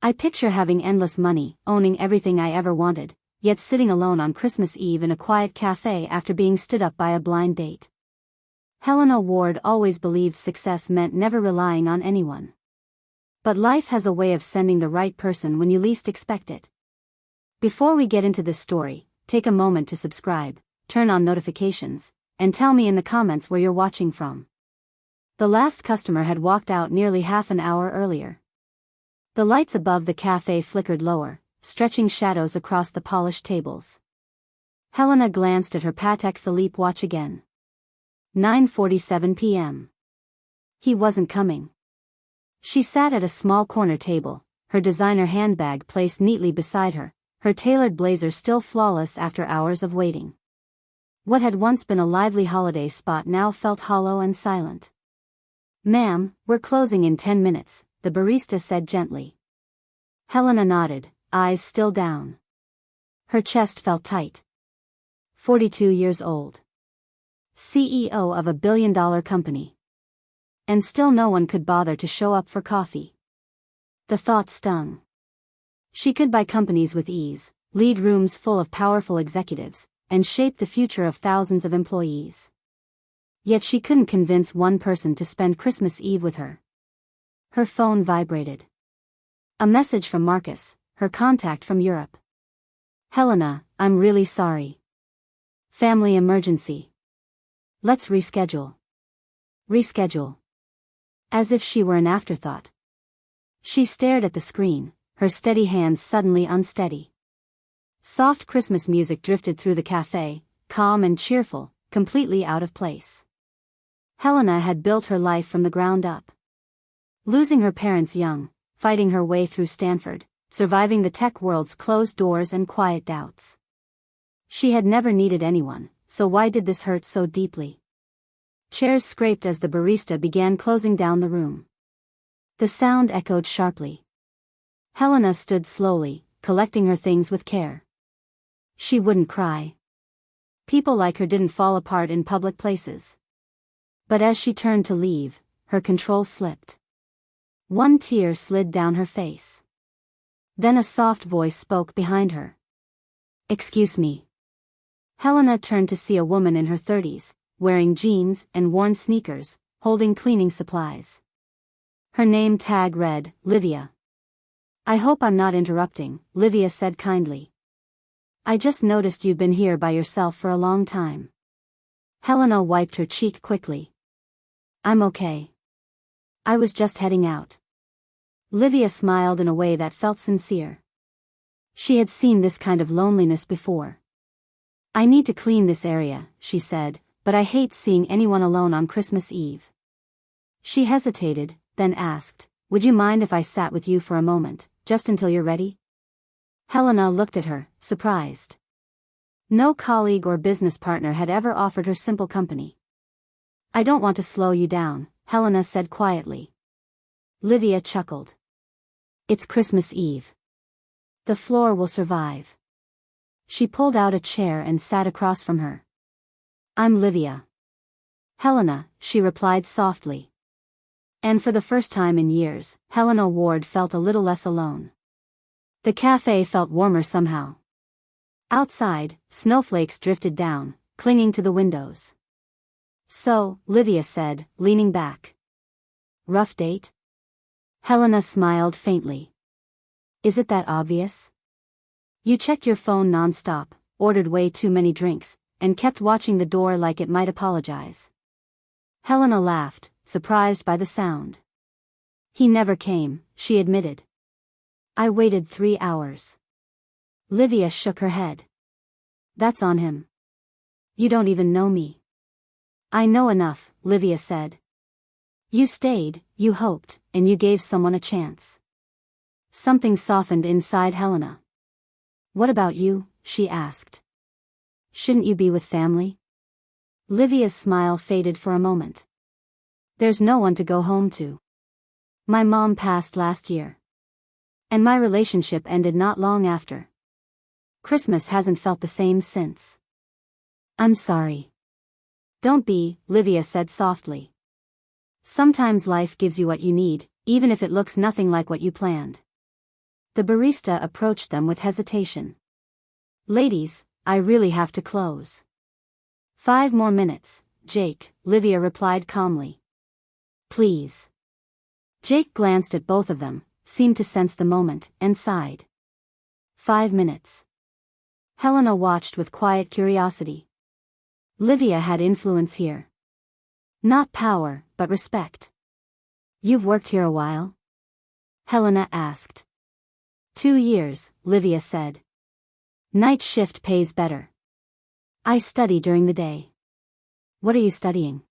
I picture having endless money, owning everything I ever wanted, yet sitting alone on Christmas Eve in a quiet cafe after being stood up by a blind date. Helena Ward always believed success meant never relying on anyone. But life has a way of sending the right person when you least expect it. Before we get into this story, take a moment to subscribe, turn on notifications, and tell me in the comments where you're watching from. The last customer had walked out nearly half an hour earlier. The lights above the cafe flickered lower, stretching shadows across the polished tables. Helena glanced at her Patek Philippe watch again. 9:47 p.m. He wasn't coming. She sat at a small corner table, her designer handbag placed neatly beside her, her tailored blazer still flawless after hours of waiting. What had once been a lively holiday spot now felt hollow and silent. "Ma'am, we're closing in 10 minutes, the barista said gently. Helena nodded, eyes still down. Her chest felt tight. 42 years old. CEO of a billion-dollar company. And still no one could bother to show up for coffee. The thought stung. She could buy companies with ease, lead rooms full of powerful executives, and shape the future of thousands of employees. Yet she couldn't convince one person to spend Christmas Eve with her. Her phone vibrated. A message from Marcus, her contact from Europe. "Helena, I'm really sorry. Family emergency. Let's reschedule." Reschedule. As if she were an afterthought. She stared at the screen, her steady hands suddenly unsteady. Soft Christmas music drifted through the cafe, calm and cheerful, completely out of place. Helena had built her life from the ground up. Losing her parents young, fighting her way through Stanford, surviving the tech world's closed doors and quiet doubts. She had never needed anyone, so why did this hurt so deeply? Chairs scraped as the barista began closing down the room. The sound echoed sharply. Helena stood slowly, collecting her things with care. She wouldn't cry. People like her didn't fall apart in public places. But as she turned to leave, her control slipped. One tear slid down her face. Then a soft voice spoke behind her. "Excuse me." Helena turned to see a woman in her 30s, wearing jeans and worn sneakers, holding cleaning supplies. Her name tag read, Livia. "I hope I'm not interrupting," Livia said kindly. "I just noticed you've been here by yourself for a long time." Helena wiped her cheek quickly. "I'm okay. I was just heading out." Livia smiled in a way that felt sincere. She had seen this kind of loneliness before. "I need to clean this area," she said, "but I hate seeing anyone alone on Christmas Eve." She hesitated, then asked, "Would you mind if I sat with you for a moment, just until you're ready?" Helena looked at her, surprised. No colleague or business partner had ever offered her simple company. "I don't want to slow you down," Helena said quietly. Livia chuckled. "It's Christmas Eve. The floor will survive." She pulled out a chair and sat across from her. "I'm Livia." "Helena," she replied softly. And for the first time in years, Helena Ward felt a little less alone. The cafe felt warmer somehow. Outside, snowflakes drifted down, clinging to the windows. "So," Livia said, leaning back. "Rough date?" Helena smiled faintly. "Is it that obvious? You checked your phone non-stop, ordered way too many drinks, and kept watching the door like it might apologize." Helena laughed, surprised by the sound. "He never came," she admitted. "I waited 3 hours." Livia shook her head. "That's on him. You don't even know me." "I know enough," Livia said. "You stayed, you hoped, and you gave someone a chance." Something softened inside Helena. "What about you?" she asked. "Shouldn't you be with family?" Livia's smile faded for a moment. "There's no one to go home to. My mom passed last year. And my relationship ended not long after. Christmas hasn't felt the same since." "I'm sorry." "Don't be," Livia said softly. "Sometimes life gives you what you need, even if it looks nothing like what you planned." The barista approached them with hesitation. Ladies, I really have to close. 5 more minutes, Jake, Livia replied calmly. Please. Jake glanced at both of them, seemed to sense the moment, and sighed. 5 minutes. Helena watched with quiet curiosity. Livia had influence here. Not power, but respect. You've worked here a while? Helena asked. 2 years, Livia said. Night shift pays better. I study during the day. What are you studying?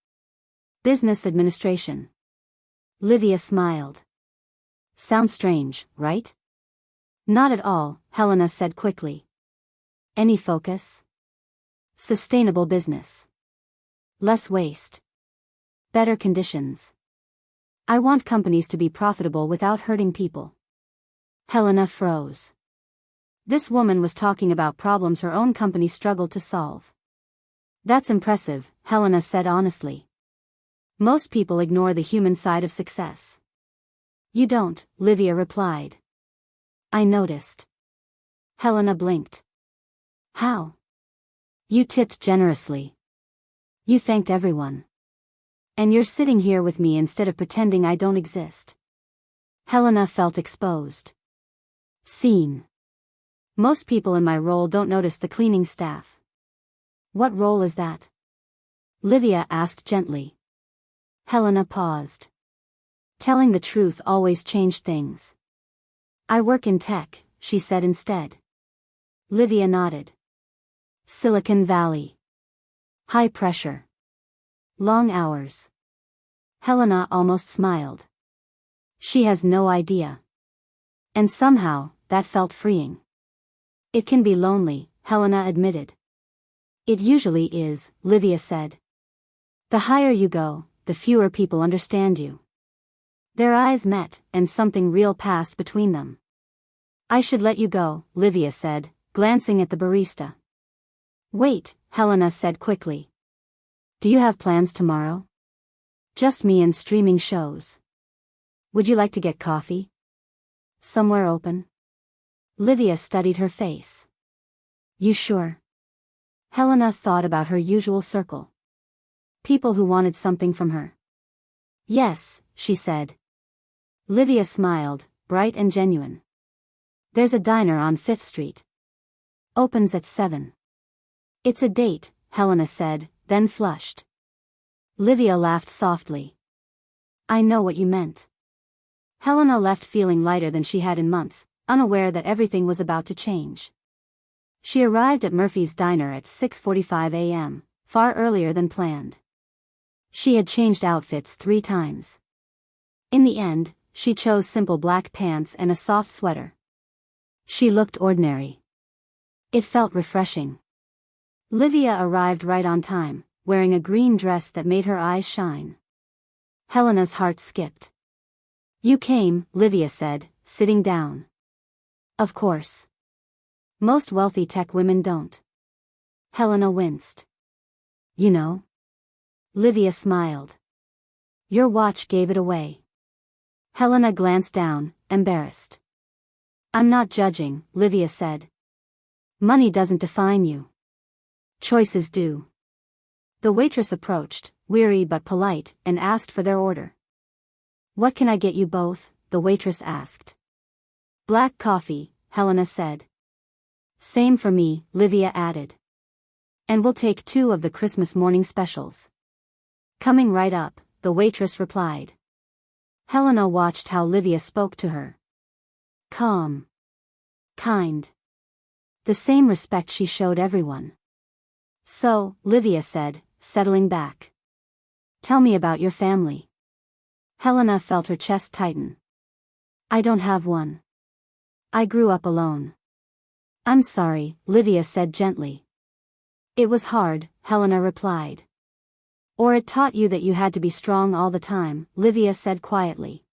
Business administration. Livia smiled. Sounds strange, right? Not at all, Helena said quickly. Any focus? Sustainable business. Less waste. Better conditions. I want companies to be profitable without hurting people. Helena froze. This woman was talking about problems her own company struggled to solve. That's impressive, Helena said honestly. Most people ignore the human side of success. You don't, Livia replied. I noticed. Helena blinked. How? You tipped generously. You thanked everyone. And you're sitting here with me instead of pretending I don't exist. Helena felt exposed. Seen. Most people in my role don't notice the cleaning staff. What role is that? Livia asked gently. Helena paused. Telling the truth always changed things. I work in tech, she said instead. Livia nodded. Silicon Valley. High pressure. Long hours. Helena almost smiled. She has no idea. And somehow, that felt freeing. It can be lonely, Helena admitted. It usually is, Livia said. The higher you go, the fewer people understand you. Their eyes met, and something real passed between them. I should let you go, Livia said, glancing at the barista. Wait, Helena said quickly. Do you have plans tomorrow? Just me and streaming shows. Would you like to get coffee? Somewhere open? Livia studied her face. You sure? Helena thought about her usual circle. People who wanted something from her. Yes, she said. Livia smiled, bright and genuine. There's a diner on 5th Street. Opens at 7. It's a date, Helena said, then flushed. Livia laughed softly. I know what you meant. Helena left feeling lighter than she had in months, unaware that everything was about to change. She arrived at Murphy's Diner at 6:45 a.m., far earlier than planned. She had changed outfits 3 times. In the end, she chose simple black pants and a soft sweater. She looked ordinary. It felt refreshing. Livia arrived right on time, wearing a green dress that made her eyes shine. Helena's heart skipped. You came, Livia said, sitting down. Of course. Most wealthy tech women don't. Helena winced. You know? Livia smiled. Your watch gave it away. Helena glanced down, embarrassed. I'm not judging, Livia said. Money doesn't define you. Choices do. The waitress approached, weary but polite, and asked for their order. What can I get you both? The waitress asked. Black coffee, Helena said. Same for me, Livia added. And we'll take 2 of the Christmas morning specials. Coming right up, the waitress replied. Helena watched how Livia spoke to her. Calm. Kind. The same respect she showed everyone. So, Livia said, settling back. Tell me about your family. Helena felt her chest tighten. I don't have one. I grew up alone. I'm sorry, Livia said gently. It was hard, Helena replied. Or it taught you that you had to be strong all the time, Livia said quietly.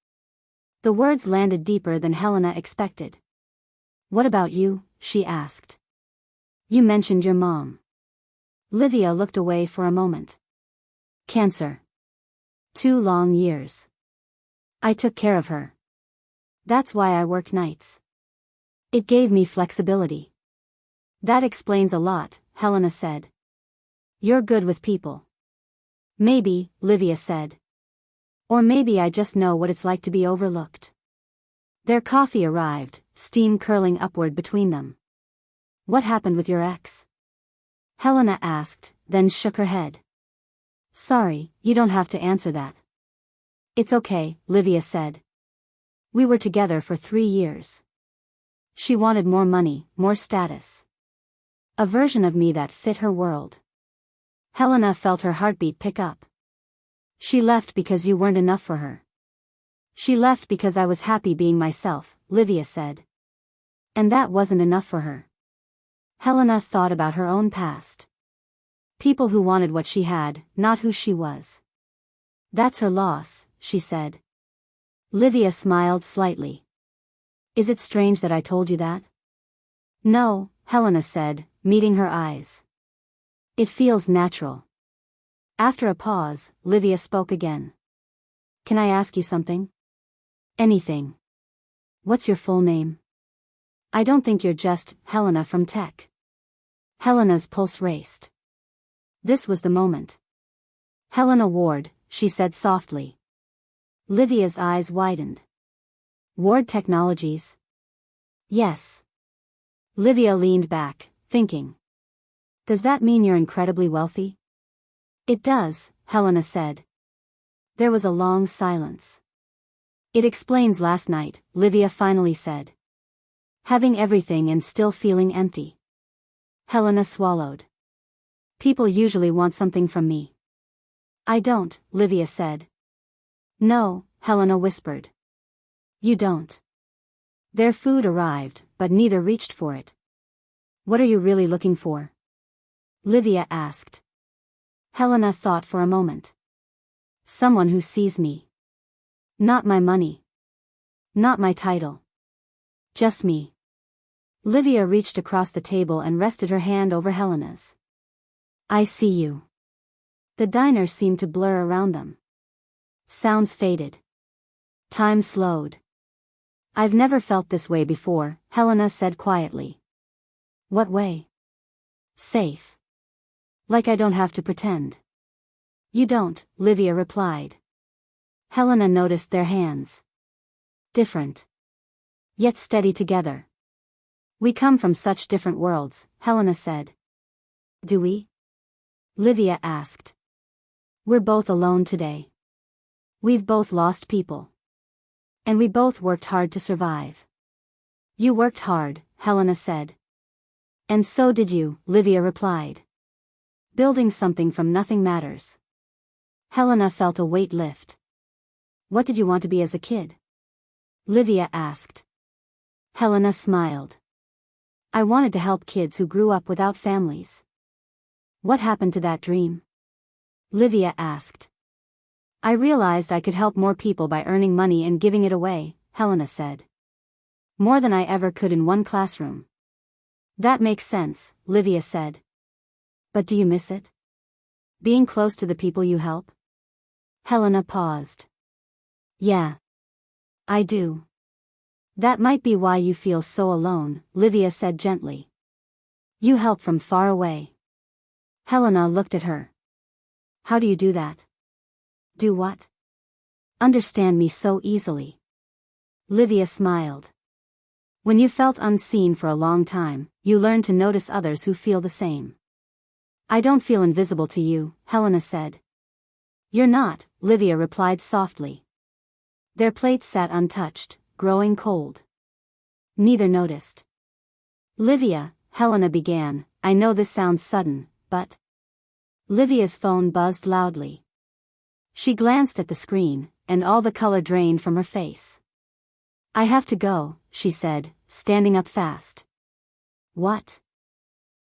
The words landed deeper than Helena expected. What about you? She asked. You mentioned your mom. Livia looked away for a moment. Cancer. 2 long years. I took care of her. That's why I work nights. It gave me flexibility. That explains a lot, Helena said. You're good with people. Maybe, Livia said. Or maybe I just know what it's like to be overlooked. Their coffee arrived, steam curling upward between them. What happened with your ex? Helena asked, then shook her head. Sorry, you don't have to answer that. It's okay, Livia said. We were together for 3 years. She wanted more money, more status. A version of me that fit her world. Helena felt her heartbeat pick up. She left because you weren't enough for her. She left because I was happy being myself, Livia said. And that wasn't enough for her. Helena thought about her own past. People who wanted what she had, not who she was. That's her loss, she said. Livia smiled slightly. Is it strange that I told you that? No, Helena said, meeting her eyes. It feels natural. After a pause, Livia spoke again. Can I ask you something? Anything. What's your full name? I don't think you're just Helena from tech. Helena's pulse raced. This was the moment. Helena Ward, she said softly. Livia's eyes widened. Ward Technologies? Yes. Livia leaned back, thinking. Does that mean you're incredibly wealthy? It does, Helena said. There was a long silence. It explains last night, Livia finally said. Having everything and still feeling empty. Helena swallowed. People usually want something from me. I don't, Livia said. No, Helena whispered. You don't. Their food arrived, but neither reached for it. What are you really looking for? Livia asked. Helena thought for a moment. Someone who sees me. Not my money. Not my title. Just me. Livia reached across the table and rested her hand over Helena's. I see you. The diner seemed to blur around them. Sounds faded. Time slowed. I've never felt this way before, Helena said quietly. What way? Safe. Like I don't have to pretend. You don't, Livia replied. Helena noticed their hands. Different. Yet steady together. We come from such different worlds, Helena said. Do we? Livia asked. We're both alone today. We've both lost people. And we both worked hard to survive. You worked hard, Helena said. And so did you, Livia replied. Building something from nothing matters. Helena felt a weight lift. What did you want to be as a kid? Livia asked. Helena smiled. I wanted to help kids who grew up without families. What happened to that dream? Livia asked. I realized I could help more people by earning money and giving it away, Helena said. More than I ever could in one classroom. That makes sense, Livia said. But do you miss it? Being close to the people you help? Helena paused. Yeah. I do. That might be why you feel so alone, Livia said gently. You help from far away. Helena looked at her. How do you do that? Do what? Understand me so easily. Livia smiled. When you felt unseen for a long time, you learn to notice others who feel the same. I don't feel invisible to you, Helena said. You're not, Livia replied softly. Their plates sat untouched, growing cold. Neither noticed. Livia, Helena began, I know this sounds sudden, but... Livia's phone buzzed loudly. She glanced at the screen, and all the color drained from her face. I have to go, she said, standing up fast. What?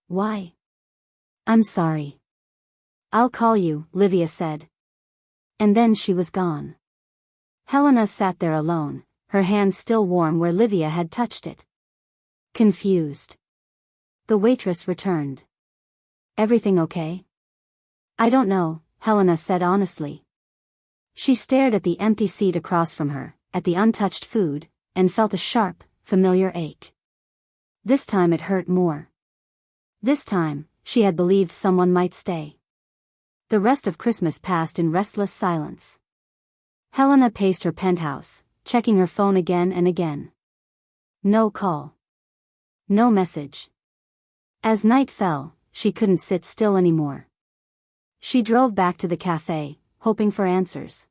Why? I'm sorry. I'll call you, Livia said. And then she was gone. Helena sat there alone, her hand still warm where Livia had touched it. Confused. The waitress returned. Everything okay? I don't know, Helena said honestly. She stared at the empty seat across from her, at the untouched food, and felt a sharp, familiar ache. This time it hurt more. This time, she had believed someone might stay. The rest of Christmas passed in restless silence. Helena paced her penthouse, checking her phone again and again. No call. No message. As night fell, she couldn't sit still anymore. She drove back to the cafe, hoping for answers.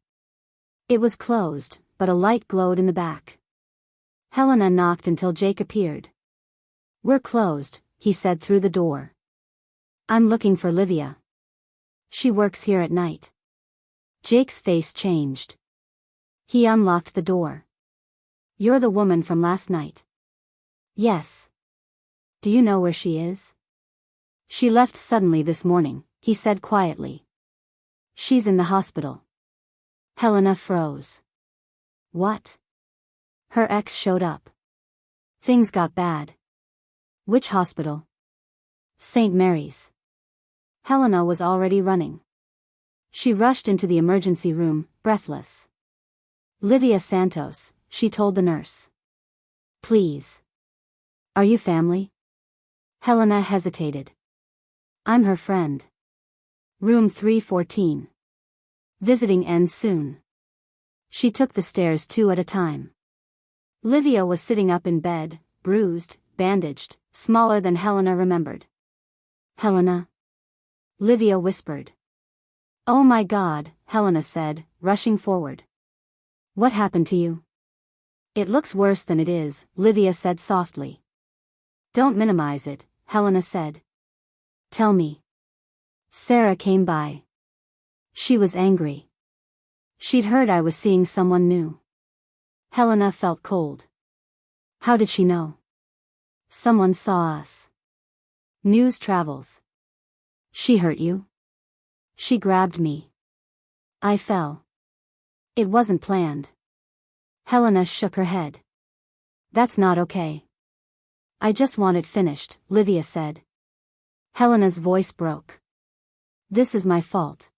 It was closed, but a light glowed in the back. Helena knocked until Jake appeared. "We're closed," he said through the door. "I'm looking for Livia. She works here at night." Jake's face changed. He unlocked the door. "You're the woman from last night." "Yes." "Do you know where she is?" "She left suddenly this morning," he said quietly. "She's in the hospital." Helena froze. "What?" Her ex showed up. "Things got bad." "Which hospital?" "St. Mary's." Helena was already running. She rushed into the emergency room, breathless. "Livia Santos," she told the nurse. "Please. Are you family?" Helena hesitated. "I'm her friend. Room 314. Visiting ends soon." She took the stairs 2 at a time. Livia was sitting up in bed, bruised, bandaged, smaller than Helena remembered. "Helena?" Livia whispered. "Oh my God," Helena said, rushing forward. "What happened to you?" "It looks worse than it is," Livia said softly. "Don't minimize it," Helena said. "Tell me." Sarah came by. She was angry. She'd heard I was seeing someone new. Helena felt cold. "How did she know?" "Someone saw us. News travels." "She hurt you?" "She grabbed me. I fell. It wasn't planned." Helena shook her head. "That's not okay." "I just want it finished," Livia said. Helena's voice broke. "This is my fault."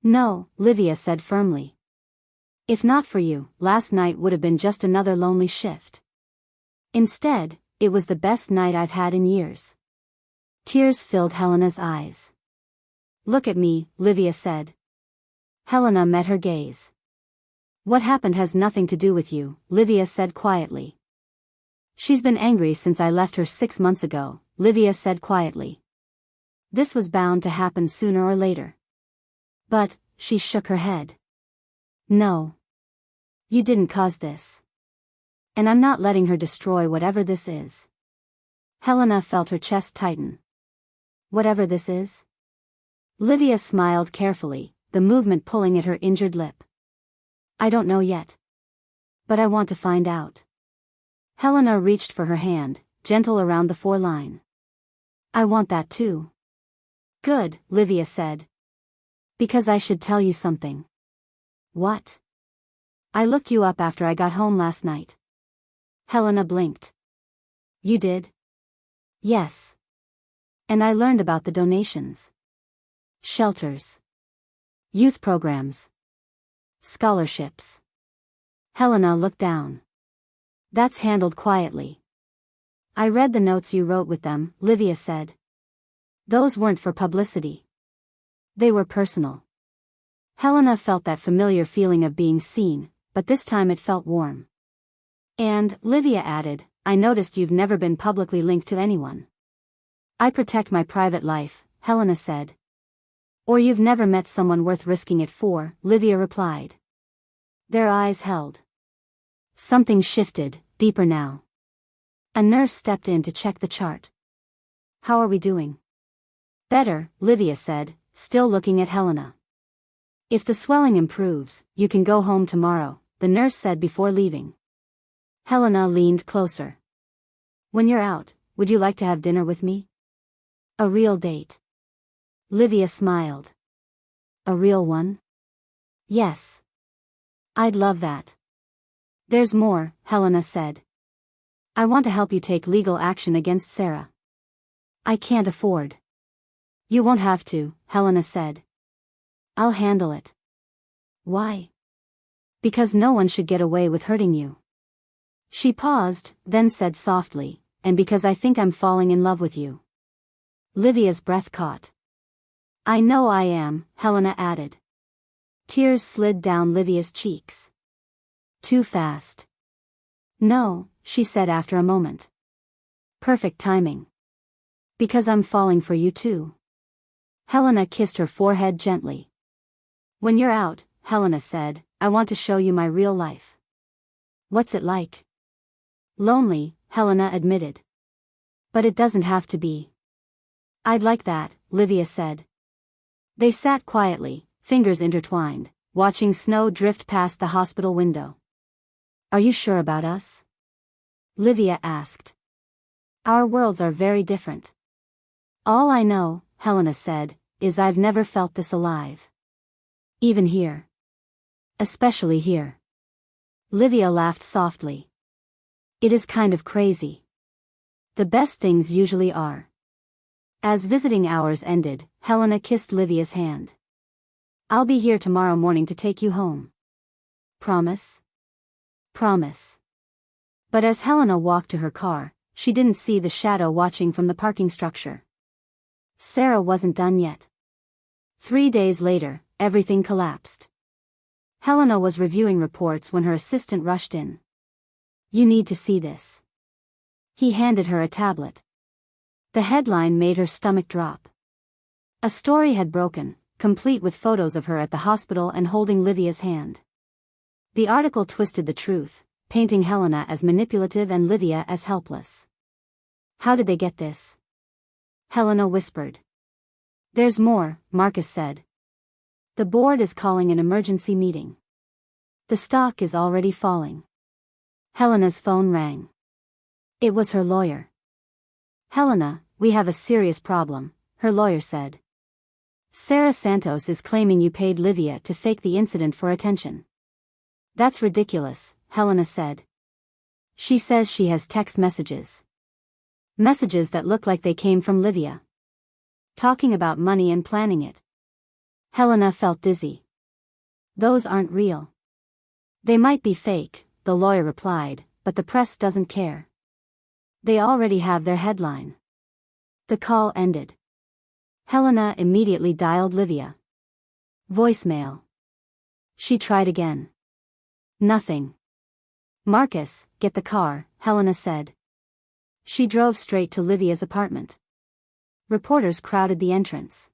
"No," Livia said firmly. "If not for you, last night would have been just another lonely shift. Instead, it was the best night I've had in years." Tears filled Helena's eyes. "Look at me," Livia said. Helena met her gaze. "What happened has nothing to do with you," Livia said quietly. "She's been angry since I left her 6 months ago," Livia said quietly. "This was bound to happen sooner or later." "But," she shook her head. "No. You didn't cause this. And I'm not letting her destroy whatever this is." Helena felt her chest tighten. "Whatever this is?" Livia smiled carefully, the movement pulling at her injured lip. "I don't know yet. But I want to find out." Helena reached for her hand, gentle around the foreline. "I want that too." "Good," Livia said. "Because I should tell you something." "What?" "I looked you up after I got home last night." Helena blinked. "You did?" "Yes. And I learned about the donations. Shelters. Youth programs. Scholarships." Helena looked down. "That's handled quietly." "I read the notes you wrote with them," Livia said. "Those weren't for publicity. They were personal." Helena felt that familiar feeling of being seen, but this time it felt warm. "And," Livia added, "I noticed you've never been publicly linked to anyone." "I protect my private life," Helena said. "Or you've never met someone worth risking it for," Livia replied. Their eyes held. Something shifted, deeper now. A nurse stepped in to check the chart. "How are we doing?" "Better," Livia said, still looking at Helena. "If the swelling improves, you can go home tomorrow," the nurse said before leaving. Helena leaned closer. "When you're out, would you like to have dinner with me?" "A real date?" Livia smiled. "A real one?" "Yes. I'd love that." "There's more," Helena said. "I want to help you take legal action against Sarah." "I can't afford." "You won't have to," Helena said. "I'll handle it." "Why?" "Because no one should get away with hurting you." She paused, then said softly, and because I think I'm falling in love with you. Livia's breath caught. I know I am, Helena added. Tears slid down Livia's cheeks. Too fast. No, she said after a moment. Perfect timing. Because I'm falling for you too. Helena kissed her forehead gently. When you're out, Helena said, I want to show you my real life. What's it like? Lonely, Helena admitted. But it doesn't have to be. I'd like that, Livia said. They sat quietly, fingers intertwined, watching snow drift past the hospital window. Are you sure about us? Livia asked. Our worlds are very different. All I know, Helena said, is I've never felt this alive. Even here. Especially here. Livia laughed softly. It is kind of crazy. The best things usually are. As visiting hours ended, Helena kissed Livia's hand. I'll be here tomorrow morning to take you home. Promise? Promise. But as Helena walked to her car, she didn't see the shadow watching from the parking structure. Sarah wasn't done yet. 3 days later, everything collapsed. Helena was reviewing reports when her assistant rushed in. You need to see this. He handed her a tablet. The headline made her stomach drop. A story had broken, complete with photos of her at the hospital and holding Livia's hand. The article twisted the truth, painting Helena as manipulative and Livia as helpless. How did they get this? Helena whispered. There's more, Marcus said. The board is calling an emergency meeting. The stock is already falling. Helena's phone rang. It was her lawyer. Helena, we have a serious problem, her lawyer said. Sarah Santos is claiming you paid Livia to fake the incident for attention. That's ridiculous, Helena said. She says she has text messages. Messages that look like they came from Livia. Talking about money and planning it. Helena felt dizzy. Those aren't real. They might be fake, the lawyer replied, but the press doesn't care. They already have their headline. The call ended. Helena immediately dialed Livia. Voicemail. She tried again. Nothing. Marcus, get the car, Helena said. She drove straight to Livia's apartment. Reporters crowded the entrance.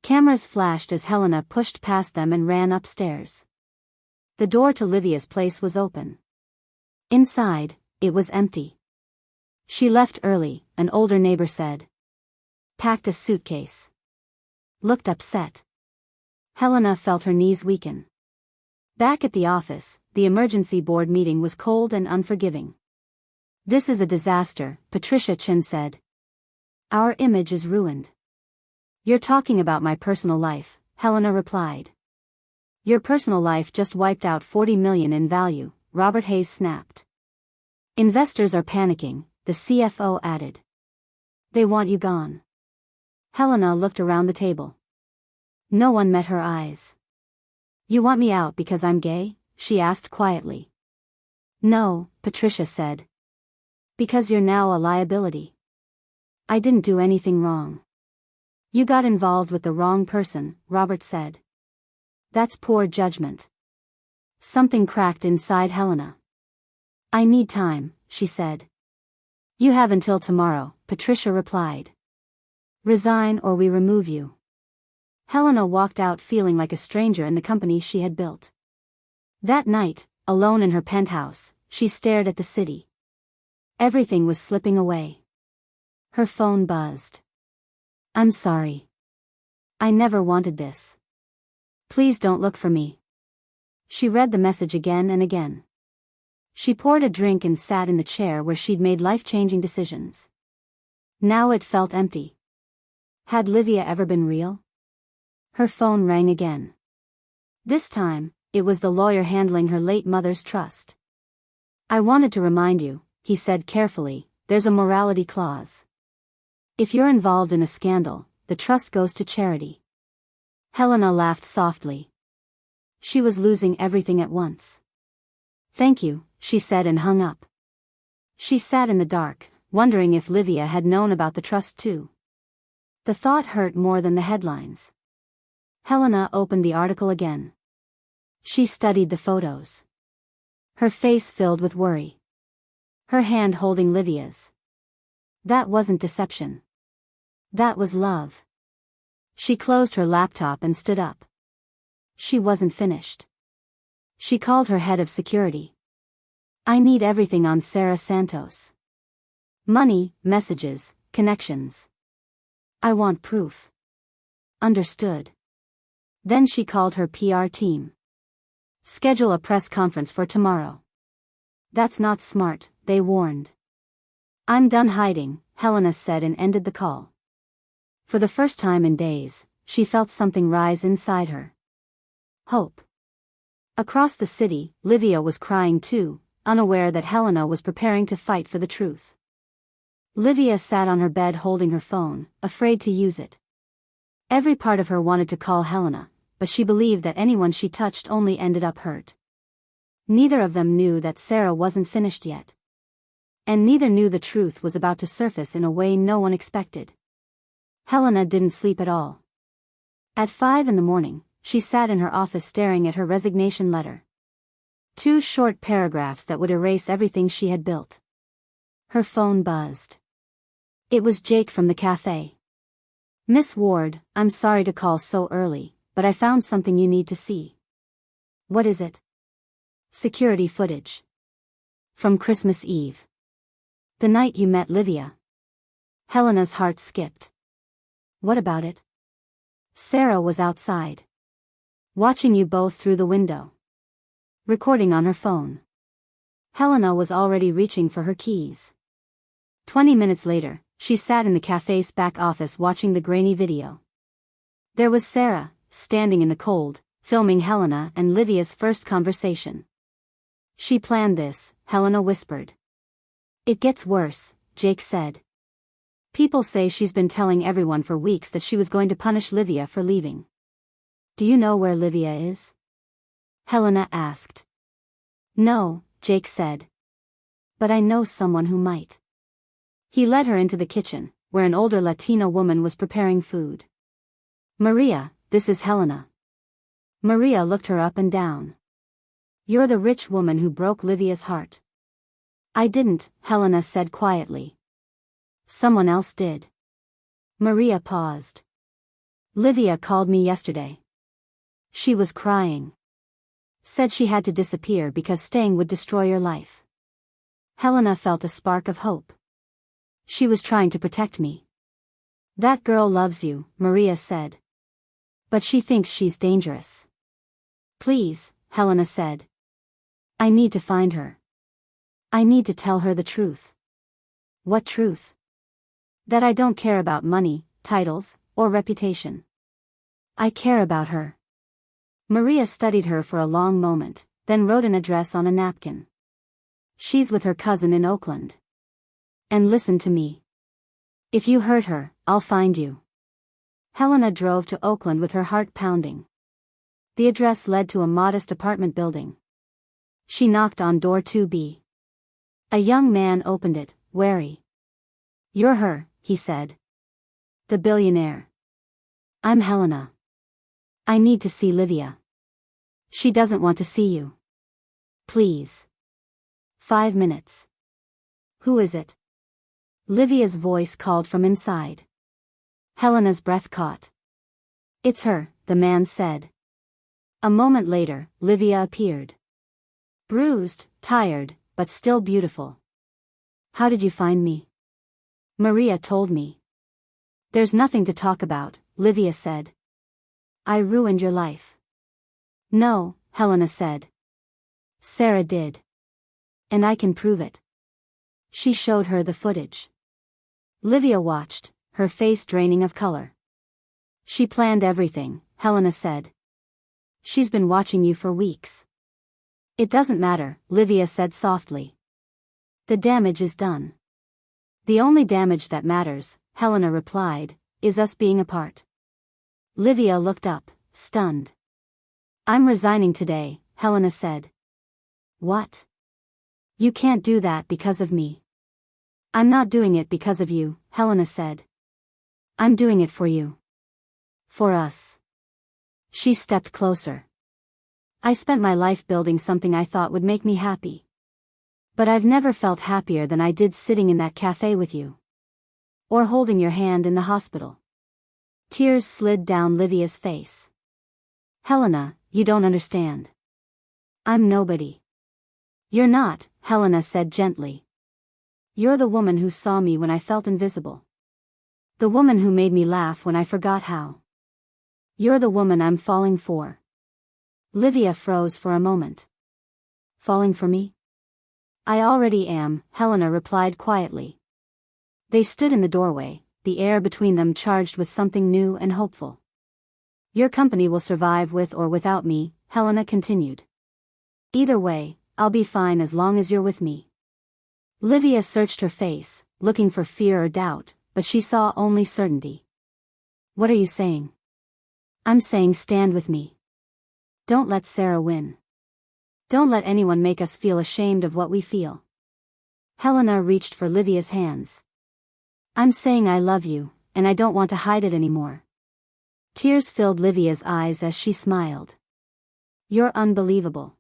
Cameras flashed as Helena pushed past them and ran upstairs. The door to Livia's place was open. Inside, it was empty. She left early, an older neighbor said. Packed a suitcase. Looked upset. Helena felt her knees weaken. Back at the office, the emergency board meeting was cold and unforgiving. This is a disaster, Patricia Chen said. Our image is ruined. You're talking about my personal life, Helena replied. Your personal life just wiped out $40 million in value, Robert Hayes snapped. Investors are panicking, the CFO added. They want you gone. Helena looked around the table. No one met her eyes. You want me out because I'm gay? She asked quietly. No, Patricia said. Because you're now a liability. I didn't do anything wrong. You got involved with the wrong person, Robert said. That's poor judgment. Something cracked inside Helena. I need time, she said. You have until tomorrow, Patricia replied. Resign or we remove you. Helena walked out feeling like a stranger in the company she had built. That night, alone in her penthouse, she stared at the city. Everything was slipping away. Her phone buzzed. I'm sorry. I never wanted this. Please don't look for me. She read the message again and again. She poured a drink and sat in the chair where she'd made life-changing decisions. Now it felt empty. Had Livia ever been real? Her phone rang again. This time, it was the lawyer handling her late mother's trust. I wanted to remind you, he said carefully, there's a morality clause. If you're involved in a scandal, the trust goes to charity. Helena laughed softly. She was losing everything at once. Thank you, she said and hung up. She sat in the dark, wondering if Livia had known about the trust too. The thought hurt more than the headlines. Helena opened the article again. She studied the photos. Her face filled with worry. Her hand holding Livia's. That wasn't deception. That was love. She closed her laptop and stood up. She wasn't finished. She called her head of security. I need everything on Sarah Santos. Money, messages, connections. I want proof. Understood. Then she called her PR team. Schedule a press conference for tomorrow. That's not smart, they warned. I'm done hiding, Helena said and ended the call. For the first time in days, she felt something rise inside her. Hope. Across the city, Livia was crying too, unaware that Helena was preparing to fight for the truth. Livia sat on her bed holding her phone, afraid to use it. Every part of her wanted to call Helena, but she believed that anyone she touched only ended up hurt. Neither of them knew that Sarah wasn't finished yet. And neither knew the truth was about to surface in a way no one expected. Helena didn't sleep at all. At 5 a.m, she sat in her office staring at her resignation letter. 2 short paragraphs that would erase everything she had built. Her phone buzzed. It was Jake from the cafe. Miss Ward, I'm sorry to call so early, but I found something you need to see. What is it? Security footage. From Christmas Eve. The night you met Livia. Helena's heart skipped. What about it? Sarah was outside. Watching you both through the window. Recording on her phone. Helena was already reaching for her keys. 20 minutes later, she sat in the cafe's back office watching the grainy video. There was Sarah, standing in the cold, filming Helena and Livia's first conversation. She planned this, Helena whispered. It gets worse, Jake said. People say she's been telling everyone for weeks that she was going to punish Livia for leaving. Do you know where Livia is? Helena asked. No, Jake said. But I know someone who might. He led her into the kitchen, where an older Latina woman was preparing food. Maria, this is Helena. Maria looked her up and down. You're the rich woman who broke Livia's heart. I didn't, Helena said quietly. Someone else did. Maria paused. Livia called me yesterday. She was crying. Said she had to disappear because staying would destroy your life. Helena felt a spark of hope. She was trying to protect me. That girl loves you, Maria said. But she thinks she's dangerous. Please, Helena said. I need to find her. I need to tell her the truth. What truth? That I don't care about money, titles, or reputation. I care about her. Maria studied her for a long moment, then wrote an address on a napkin. She's with her cousin in Oakland. And listen to me. If you hurt her, I'll find you. Helena drove to Oakland with her heart pounding. The address led to a modest apartment building. She knocked on door 2B. A young man opened it, wary. You're her, he said. The billionaire. I'm Helena. I need to see Livia. She doesn't want to see you. Please. 5 minutes. Who is it? Livia's voice called from inside. Helena's breath caught. It's her, the man said. A moment later, Livia appeared. Bruised, tired, but still beautiful. How did you find me? Maria told me. There's nothing to talk about, Livia said. I ruined your life. No, Helena said. Sarah did. And I can prove it. She showed her the footage. Livia watched, her face draining of color. She planned everything, Helena said. She's been watching you for weeks. It doesn't matter, Livia said softly. The damage is done. The only damage that matters, Helena replied, is us being apart. Livia looked up, stunned. I'm resigning today, Helena said. What? You can't do that because of me. I'm not doing it because of you, Helena said. I'm doing it for you. For us. She stepped closer. I spent my life building something I thought would make me happy. But I've never felt happier than I did sitting in that cafe with you. Or holding your hand in the hospital. Tears slid down Livia's face. Helena, you don't understand. I'm nobody. You're not, Helena said gently. You're the woman who saw me when I felt invisible. The woman who made me laugh when I forgot how. You're the woman I'm falling for. Livia froze for a moment. Falling for me? I already am, Helena replied quietly. They stood in the doorway, the air between them charged with something new and hopeful. Your company will survive with or without me, Helena continued. Either way, I'll be fine as long as you're with me. Livia searched her face, looking for fear or doubt, but she saw only certainty. What are you saying? I'm saying stand with me. Don't let Sarah win. Don't let anyone make us feel ashamed of what we feel. Helena reached for Livia's hands. I'm saying I love you, and I don't want to hide it anymore. Tears filled Livia's eyes as she smiled. You're unbelievable.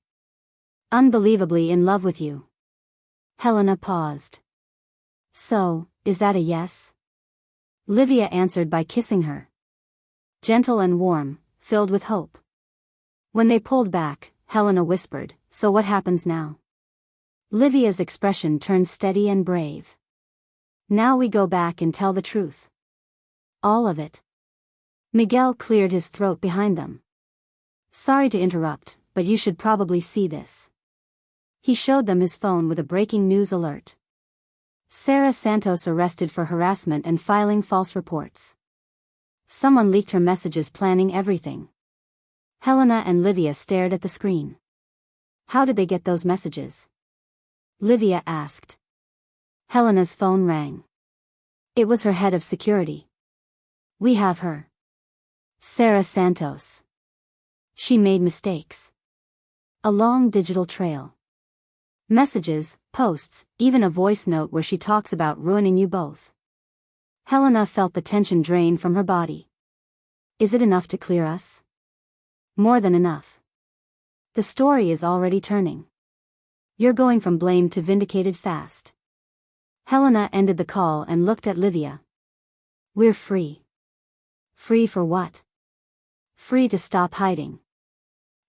Unbelievably in love with you. Helena paused. So, is that a yes? Livia answered by kissing her. Gentle and warm, filled with hope. When they pulled back, Helena whispered, so what happens now? Livia's expression turned steady and brave. Now we go back and tell the truth. All of it. Miguel cleared his throat behind them. Sorry to interrupt, but you should probably see this. He showed them his phone with a breaking news alert. Sarah Santos arrested for harassment and filing false reports. Someone leaked her messages planning everything. Helena and Livia stared at the screen. How did they get those messages? Livia asked. Helena's phone rang. It was her head of security. We have her. Sarah Santos. She made mistakes. A long digital trail. Messages, posts, even a voice note where she talks about ruining you both. Helena felt the tension drain from her body. Is it enough to clear us? More than enough. The story is already turning. You're going from blamed to vindicated fast. Helena ended the call and looked at Livia. We're free. Free for what? Free to stop hiding.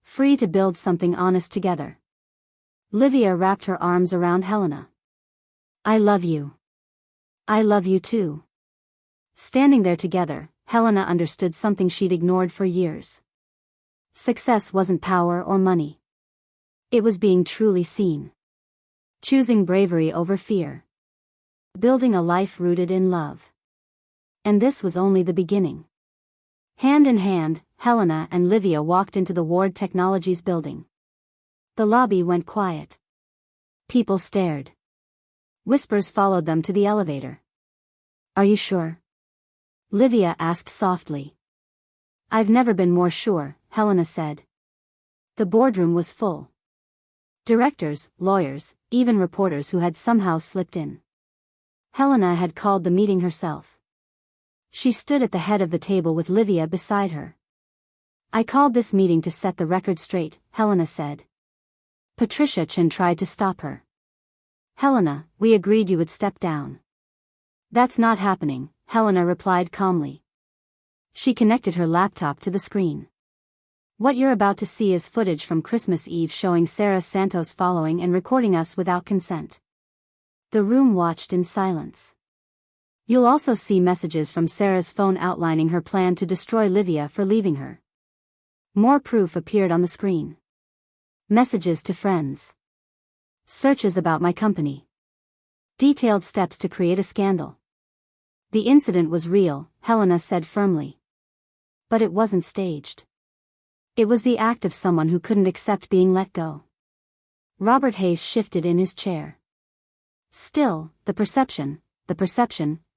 Free to build something honest together. Livia wrapped her arms around Helena. I love you. I love you too. Standing there together, Helena understood something she'd ignored for years. Success wasn't power or money. It was being truly seen. Choosing bravery over fear. Building a life rooted in love. And this was only the beginning. Hand in hand, Helena and Livia walked into the Ward Technologies building. The lobby went quiet. People stared. Whispers followed them to the elevator. Are you sure? Livia asked softly. I've never been more sure, Helena said. The boardroom was full. Directors, lawyers, even reporters who had somehow slipped in. Helena had called the meeting herself. She stood at the head of the table with Livia beside her. I called this meeting to set the record straight, Helena said. Patricia Chen tried to stop her. Helena, we agreed you would step down. That's not happening, Helena replied calmly. She connected her laptop to the screen. What you're about to see is footage from Christmas Eve showing Sarah Santos following and recording us without consent. The room watched in silence. You'll also see messages from Sarah's phone outlining her plan to destroy Livia for leaving her. More proof appeared on the screen. Messages to friends. Searches about my company. Detailed steps to create a scandal. The incident was real, Helena said firmly. But it wasn't staged. It was the act of someone who couldn't accept being let go. Robert Hayes shifted in his chair. Still, the perception,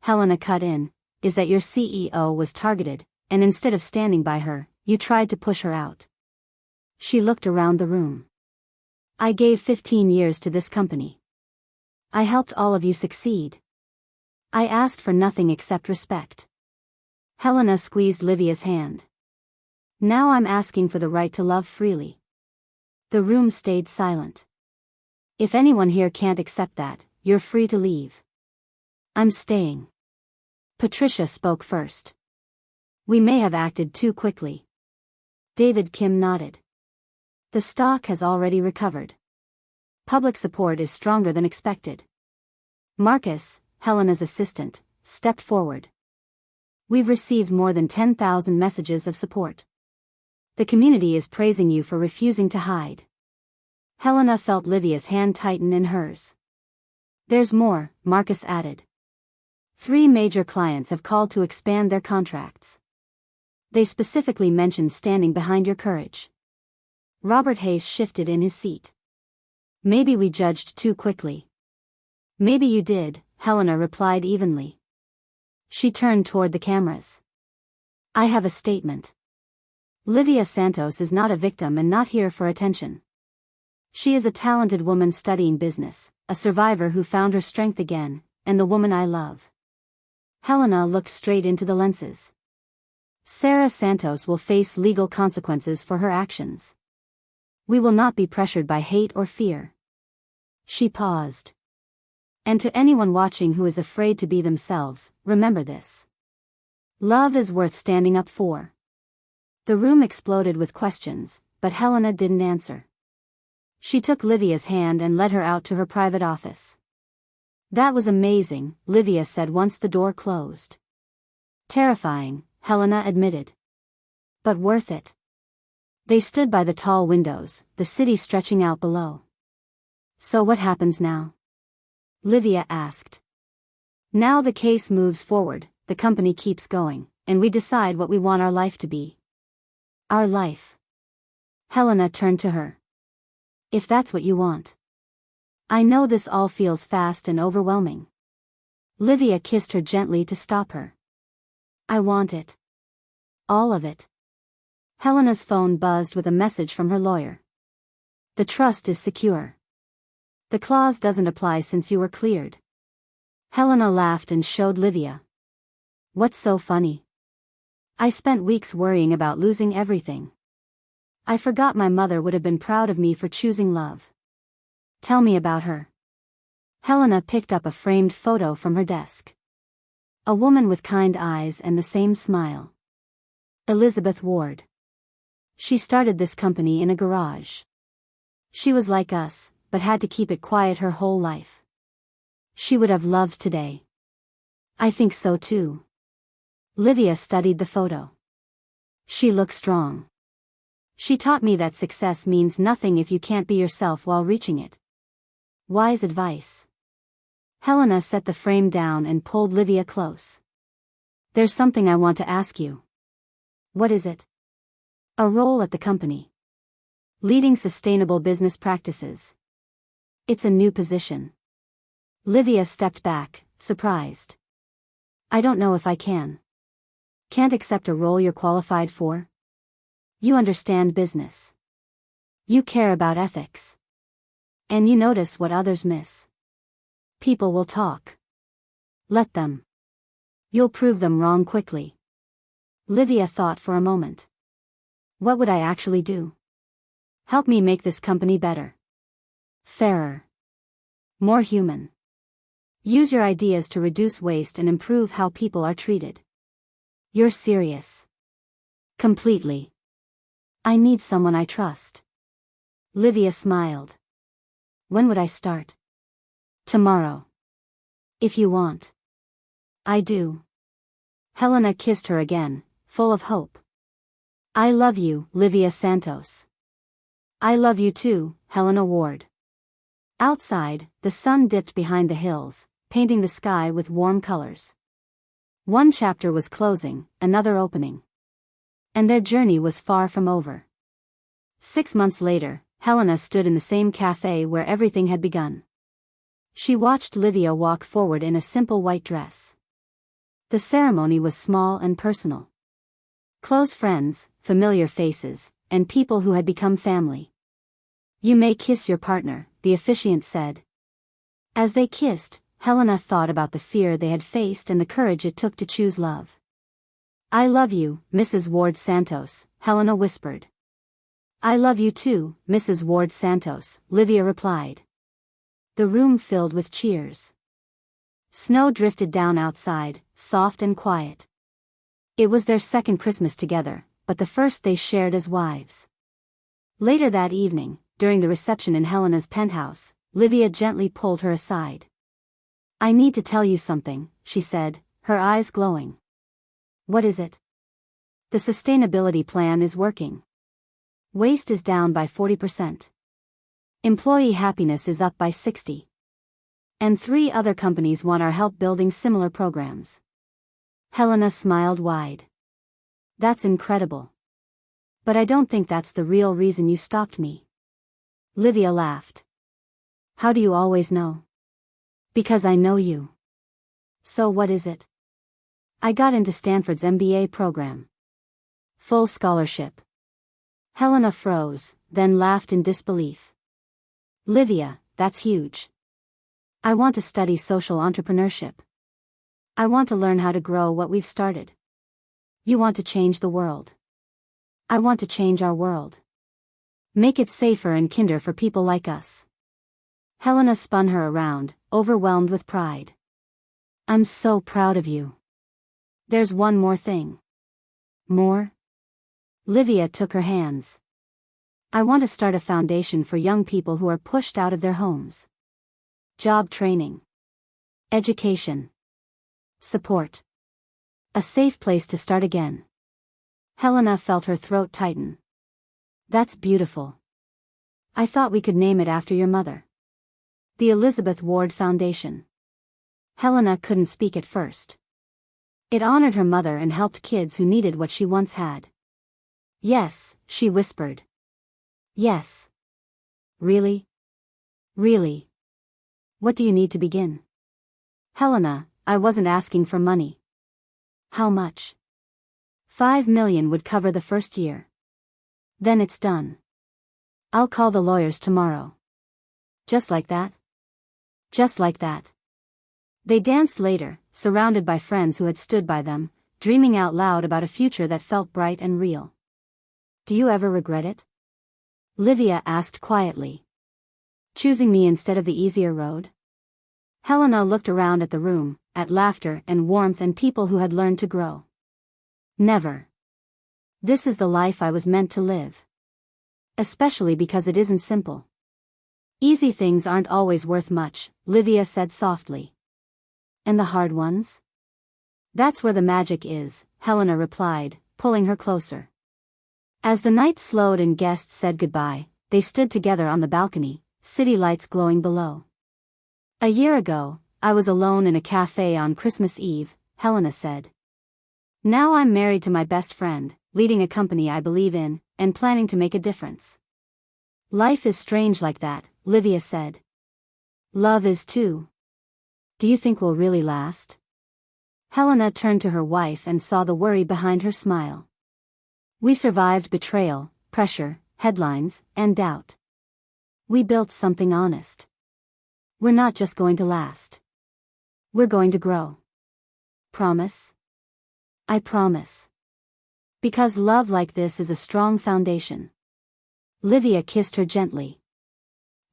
Helena cut in, is that your CEO was targeted, and instead of standing by her, you tried to push her out. She looked around the room. I gave 15 years to this company. I helped all of you succeed, I asked for nothing except respect. Helena squeezed Livia's hand. Now I'm asking for the right to love freely. The room stayed silent. If anyone here can't accept that, you're free to leave. I'm staying. Patricia spoke first. We may have acted too quickly. David Kim nodded. The stock has already recovered. Public support is stronger than expected. Marcus, Helena's assistant, stepped forward. We've received more than 10,000 messages of support. The community is praising you for refusing to hide. Helena felt Livia's hand tighten in hers. There's more, Marcus added. 3 major clients have called to expand their contracts. They specifically mentioned standing behind your courage. Robert Hayes shifted in his seat. Maybe we judged too quickly. Maybe you did, Helena replied evenly. She turned toward the cameras. I have a statement. Livia Santos is not a victim and not here for attention. She is a talented woman studying business, a survivor who found her strength again, and the woman I love. Helena looked straight into the lenses. Sarah Santos will face legal consequences for her actions. We will not be pressured by hate or fear. She paused. And to anyone watching who is afraid to be themselves, remember this. Love is worth standing up for. The room exploded with questions, but Helena didn't answer. She took Livia's hand and led her out to her private office. That was amazing, Livia said once the door closed. Terrifying, Helena admitted. But worth it. They stood by the tall windows, the city stretching out below. So what happens now? Livia asked. Now the case moves forward, the company keeps going, and we decide what we want our life to be. Our life. Helena turned to her. If that's what you want. I know this all feels fast and overwhelming. Livia kissed her gently to stop her. I want it. All of it. Helena's phone buzzed with a message from her lawyer. The trust is secure. The clause doesn't apply since you were cleared. Helena laughed and showed Livia. What's so funny? I spent weeks worrying about losing everything. I forgot my mother would have been proud of me for choosing love. Tell me about her. Helena picked up a framed photo from her desk. A woman with kind eyes and the same smile. Elizabeth Ward. She started this company in a garage. She was like us, but had to keep it quiet her whole life. She would have loved today. I think so too. Livia studied the photo. She looked strong. She taught me that success means nothing if you can't be yourself while reaching it. Wise advice. Helena set the frame down and pulled Livia close. There's something I want to ask you. What is it? A role at the company. Leading sustainable business practices. It's a new position. Livia stepped back, surprised. I don't know if I can. Can't accept a role you're qualified for? You understand business. You care about ethics. And you notice what others miss. People will talk. Let them. You'll prove them wrong quickly. Livia thought for a moment. What would I actually do? Help me make this company better. Fairer. More human. Use your ideas to reduce waste and improve how people are treated. You're serious. Completely. I need someone I trust. Livia smiled. When would I start? Tomorrow. If you want. I do. Helena kissed her again, full of hope. I love you, Livia Santos. I love you too, Helena Ward. Outside, the sun dipped behind the hills, painting the sky with warm colors. One chapter was closing, another opening. And their journey was far from over. 6 months later, Helena stood in the same cafe where everything had begun. She watched Livia walk forward in a simple white dress. The ceremony was small and personal. Close friends, familiar faces, and people who had become family. You may kiss your partner, the officiant said. As they kissed, Helena thought about the fear they had faced and the courage it took to choose love. "I love you, Mrs. Ward Santos," Helena whispered. "I love you too, Mrs. Ward Santos," Livia replied. The room filled with cheers. Snow drifted down outside, soft and quiet. It was their second Christmas together, but the first they shared as wives. Later that evening, during the reception in Helena's penthouse, Livia gently pulled her aside. "I need to tell you something," she said, her eyes glowing. "What is it?" "The sustainability plan is working. Waste is down by 40%. Employee happiness is up by 60%. And 3 other companies want our help building similar programs." Helena smiled wide. "That's incredible. But I don't think that's the real reason you stopped me." Livia laughed. "How do you always know?" "Because I know you." "So what is it?" "I got into Stanford's MBA program. Full scholarship." Helena froze, then laughed in disbelief. "Livia, that's huge. I want to study social entrepreneurship. I want to learn how to grow what we've started. You want to change the world. I want to change our world. Make it safer and kinder for people like us." Helena spun her around, overwhelmed with pride. "I'm so proud of you. There's one more thing." "More?" Livia took her hands. "I want to start a foundation for young people who are pushed out of their homes. Job training. Education. Support. A safe place to start again." Helena felt her throat tighten. "That's beautiful. I thought we could name it after your mother." "The Elizabeth Ward Foundation." Helena couldn't speak at first. It honored her mother and helped kids who needed what she once had. "Yes," she whispered. "Yes." "Really? Really? What do you need to begin?" "Helena, I wasn't asking for money." "How much?" $5 million would cover the first year. Then it's done. I'll call the lawyers tomorrow." "Just like that?" "Just like that." They danced later, surrounded by friends who had stood by them, dreaming out loud about a future that felt bright and real. "Do you ever regret it?" Livia asked quietly. "Choosing me instead of the easier road?" Helena looked around at the room, at laughter and warmth and people who had learned to grow. "Never. This is the life I was meant to live. Especially because it isn't simple. Easy things aren't always worth much," Livia said softly. "And the hard ones?" "That's where the magic is," Helena replied, pulling her closer. As the night slowed and guests said goodbye, they stood together on the balcony, city lights glowing below. "A year ago, I was alone in a cafe on Christmas Eve," Helena said. "Now I'm married to my best friend, leading a company I believe in, and planning to make a difference." "Life is strange like that," Livia said. "Love is too. Do you think we'll really last?" Helena turned to her wife and saw the worry behind her smile. "We survived betrayal, pressure, headlines, and doubt. We built something honest. We're not just going to last. We're going to grow. Promise?" "I promise. Because love like this is a strong foundation." Livia kissed her gently.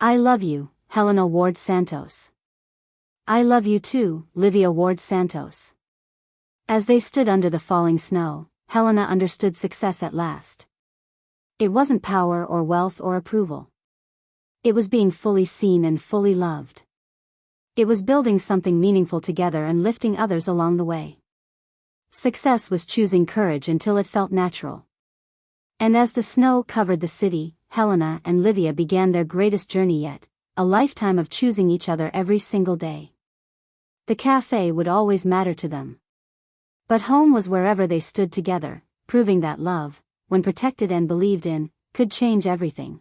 "I love you, Helena Ward Santos." "I love you too, Livia Ward Santos." As they stood under the falling snow, Helena understood success at last. It wasn't power or wealth or approval. It was being fully seen and fully loved. It was building something meaningful together and lifting others along the way. Success was choosing courage until it felt natural. And as the snow covered the city, Helena and Livia began their greatest journey yet, a lifetime of choosing each other every single day. The cafe would always matter to them. But home was wherever they stood together, proving that love, when protected and believed in, could change everything.